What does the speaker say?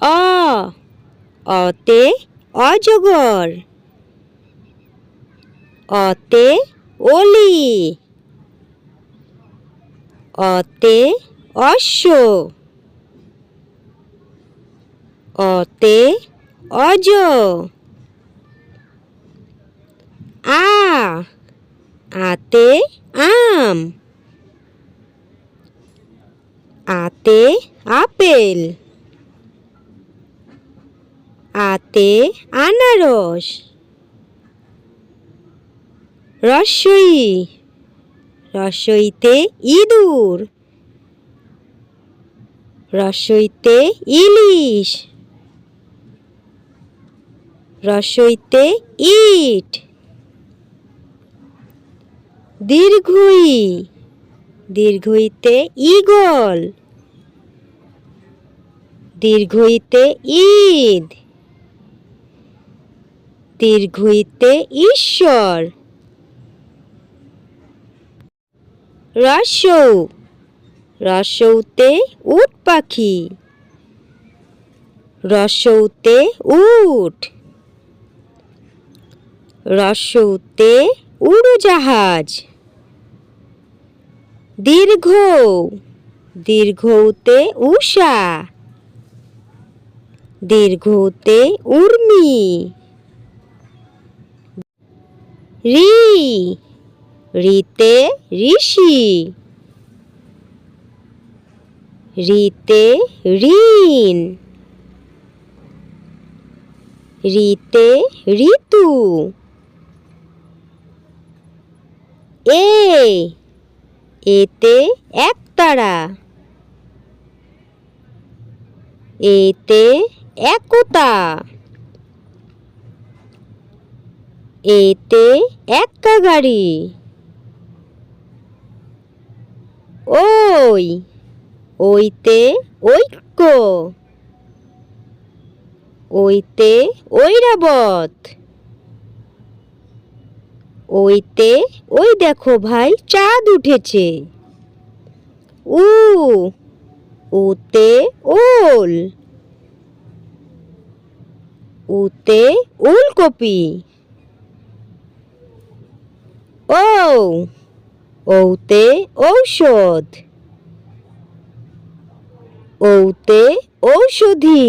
অ অতে অজগর। অতে অলি। অতে অশ্ব। অতে অজ। আ আতে আম। আতে আপেল। আতে আনারস। রস্বই রস্বইতে ইঁদুর। রস্বইতে ইলিশ। রস্বইতে ইট। দীর্ঘই দীর্ঘইতে ঈগল। দীর্ঘইতে ঈদ। দীর্ঘইতে ঈশ্বর। রস্যৌ রস্যৌতে উট পাখি। রস্যৌতে উট। রস্যৌতে উড়োজাহাজ। দীর্ঘৌ দীর্ঘৌতে উষা। দীর্ঘৌতে উর্মি। রি রিতে ঋষি। রিতে ঋণ। রিতে ঋতু। এতে একতারা। এতে একতা। এতে এক্কা গাড়ি। ওইতে ঐক্য। ওইতে ঐরাবত। ওইতে ওই দেখো ভাই চাঁদ উঠেছে। উতে ওল। উতে ওলকপি। ওতে ঔষধ। ওতে ঔষধি।